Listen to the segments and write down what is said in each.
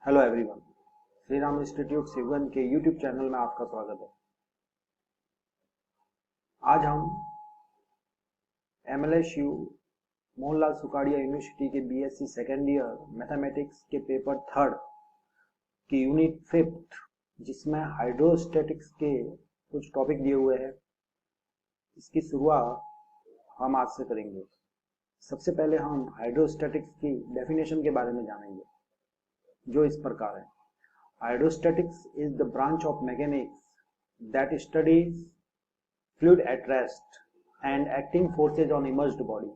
Hello everyone, Shri Ram institute Shivganj के YouTube channel में आपका स्वागत है। आज हम MLSU मोहनलाल सुखाड़िया यूनिवर्सिटी के BSc सेकेंड ईयर मैथमेटिक्स के पेपर थर्ड की यूनिट फिफ्थ, जिसमें हाइड्रोस्टैटिक्स के कुछ टॉपिक दिए हुए हैं, इसकी शुरुआत हम आज से करेंगे। सबसे पहले हम हाइड्रोस्टैटिक्स की डेफिनेशन के बारे में जानेंगे, जो इस प्रकार है। Hydrostatics is the branch of mechanics that studies fluid at rest and acting forces on immersed body।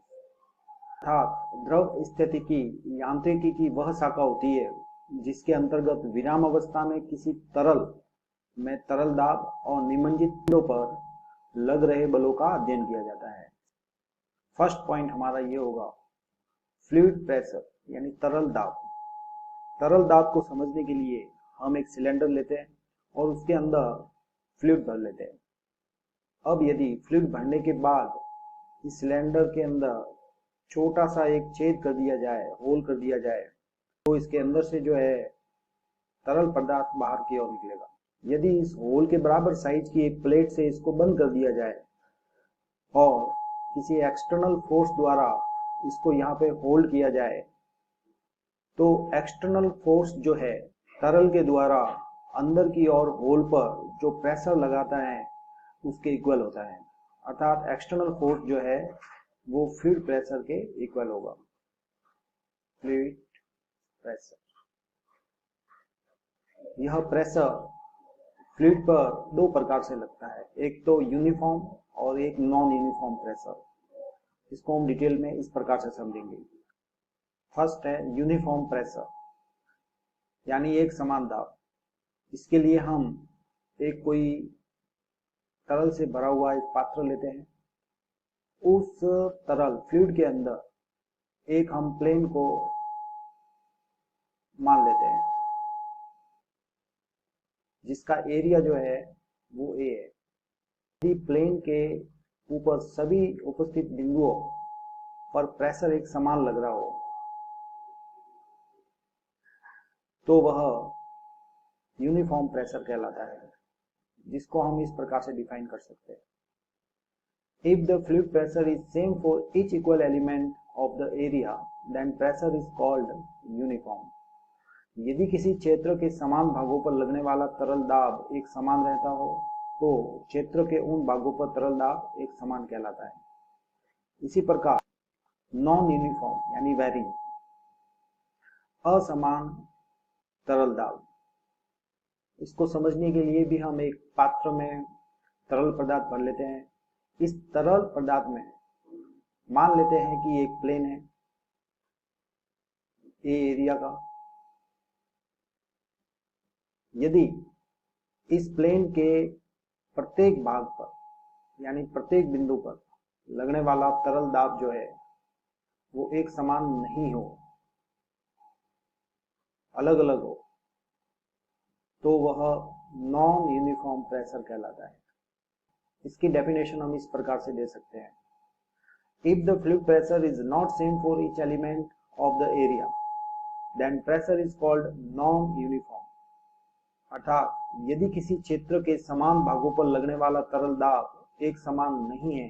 अर्थात द्रव स्थितिकी यांत्रिकी की वह शाखा होती है जिसके अंतर्गत विराम अवस्था में किसी तरल में तरल दाब और निमज्जित पिंडों पर लग रहे बलों का अध्ययन किया जाता है। फर्स्ट पॉइंट हमारा ये होगा, फ्लूइड प्रेशर यानी तरल दाब। तरल दाब को समझने के लिए हम एक सिलेंडर लेते हैं और उसके अंदर फ्लूइड भर लेते हैं। अब यदि फ्लूइड भरने के बाद इस सिलेंडर के अंदर छोटा सा एक छेद कर दिया जाए, होल कर दिया जाए, तो इसके अंदर से जो है तरल पदार्थ बाहर की ओर निकलेगा। यदि इस होल के बराबर साइज की एक प्लेट से इसको बंद कर दिया जाए और किसी एक्सटर्नल फोर्स द्वारा इसको यहाँ पे होल्ड किया जाए, तो एक्सटर्नल फोर्स जो है तरल के द्वारा अंदर की ओर होल पर जो प्रेशर लगाता है उसके इक्वल होता है। अर्थात एक्सटर्नल फोर्स जो है वो फ्लूइड प्रेशर के इक्वल होगा। फ्लूइड प्रेशर, यह प्रेशर फ्लूइड पर दो प्रकार से लगता है, एक तो यूनिफॉर्म और एक नॉन यूनिफॉर्म प्रेशर। इसको हम डिटेल में इस प्रकार से समझेंगे। फर्स्ट है यूनिफॉर्म प्रेशर, यानी एक समान दाब। इसके लिए हम एक कोई तरल से भरा हुआ एक पात्र लेते हैं। उस तरल फ्लूइड के अंदर एक हम प्लेन को मान लेते हैं, जिसका एरिया जो है वो A है। यदि प्लेन के ऊपर सभी उपस्थित बिंदुओं पर प्रेशर एक समान लग रहा हो, तो वह यूनिफॉर्म प्रेशर कहलाता है, जिसको हम इस प्रकार से डिफाइन कर सकते हैं। If the fluid pressure is same for each equal element of the area, then pressure is called uniform। यदि किसी क्षेत्र के समान भागों पर लगने वाला तरल दाब एक समान रहता हो, तो क्षेत्र के उन भागों पर तरल दाब एक समान कहलाता है। इसी प्रकार नॉन यूनिफॉर्म यानी वेरिंग, असमान तरल दाब। इसको समझने के लिए भी हम एक पात्र में तरल पदार्थ भर लेते हैं। इस तरल पदार्थ में मान लेते हैं कि एक प्लेन है ए एरिया का। यदि इस प्लेन के प्रत्येक भाग पर यानी प्रत्येक बिंदु पर लगने वाला तरल दाब जो है वो एक समान नहीं हो, अलग अलग हो, तो वह नॉन यूनिफॉर्म प्रेशर कहलाता है। इसकी डेफिनेशन हम इस प्रकार से दे सकते हैं। If the fluid pressure is not same for each element of the area, then pressure is called non-uniform। अर्थात यदि किसी क्षेत्र के समान भागों पर लगने वाला तरल दाब एक समान नहीं है,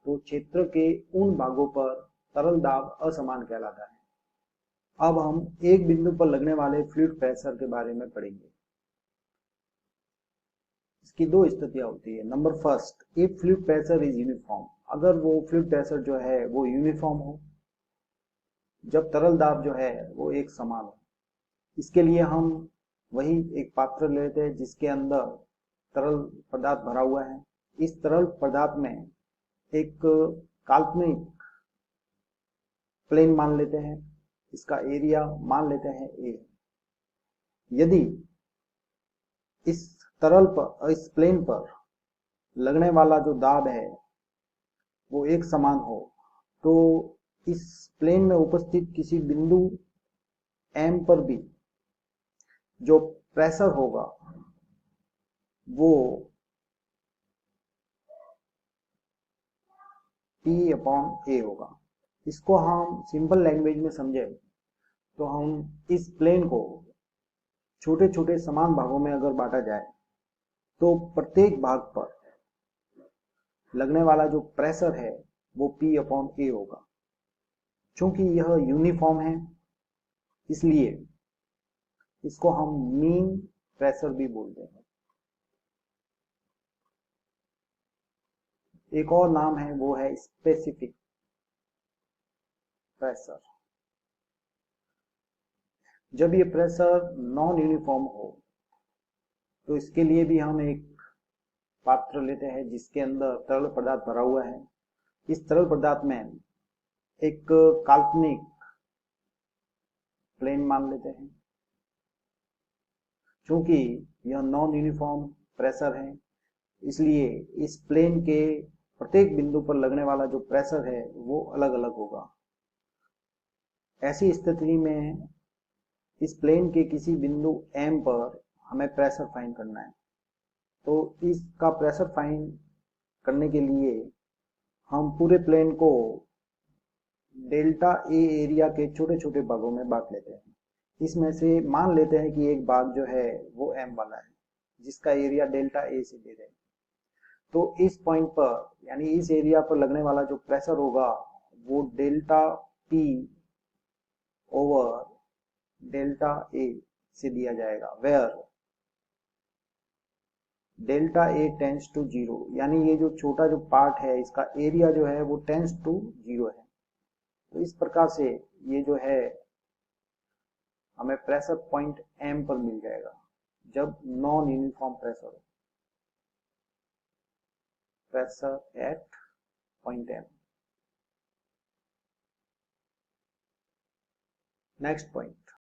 तो क्षेत्र के उन भागों पर तरल दाब असमान कहलाता है। अब हम एक बिंदु पर लगने वाले फ्लूइड प्रेशर के बारे में पढ़ेंगे। इसकी दो स्थितियां होती है। Number first, if fluid pressure is uniform, अगर वो फ्लूइड प्रेशर जो है वो यूनिफॉर्म हो, जब तरल दाब जो है वो एक समान हो। इसके लिए हम वही एक पात्र लेते हैं जिसके अंदर तरल पदार्थ भरा हुआ है। इस तरल पदार्थ में एक काल्पनिक प्लेन मान लेते हैं, इसका एरिया मान लेते हैं A। यदि इस तरल पर, इस प्लेन पर लगने वाला जो दाब है वो एक समान हो, तो इस प्लेन में उपस्थित किसी बिंदु M पर भी जो प्रेशर होगा वो P/A होगा। इसको हम सिंपल लैंग्वेज में समझे तो हम इस प्लेन को छोटे छोटे समान भागों में अगर बांटा जाए तो प्रत्येक भाग पर लगने वाला जो प्रेशर है वो P अपॉन A होगा। चूंकि यह यूनिफॉर्म है इसलिए इसको हम मीन प्रेशर भी बोलते हैं। एक और नाम है वो है स्पेसिफिक प्रेशर। जब ये प्रेशर नॉन यूनिफॉर्म हो तो इसके लिए भी हम एक पात्र लेते हैं जिसके अंदर तरल पदार्थ भरा हुआ है। इस तरल पदार्थ में एक काल्पनिक प्लेन मान लेते हैं। क्योंकि यह नॉन यूनिफॉर्म प्रेशर है इसलिए इस प्लेन के प्रत्येक बिंदु पर लगने वाला जो प्रेशर है वो अलग अलग होगा। ऐसी स्थिति में इस प्लेन के किसी बिंदु M पर हमें प्रेशर फाइंड करना है। तो इसका प्रेशर फाइंड करने के लिए हम पूरे प्लेन को डेल्टा ए एरिया के छोटे छोटे भागों में बांट लेते हैं। इसमें से मान लेते हैं कि एक भाग जो है वो M वाला है जिसका एरिया डेल्टा ए से दे रहे हैं। तो इस पॉइंट पर यानी इस एरिया पर लगने वाला जो प्रेशर होगा वो delta P over delta A से दिया जाएगा, where delta A tends to zero, यानी ये जो छोटा जो पार्ट है इसका एरिया जो है वो टेंस टू जीरो है। तो इस प्रकार से ये जो है हमें प्रेशर पॉइंट M पर मिल जाएगा जब नॉन यूनिफॉर्म प्रेशर हो। Pressure at point M। Next point,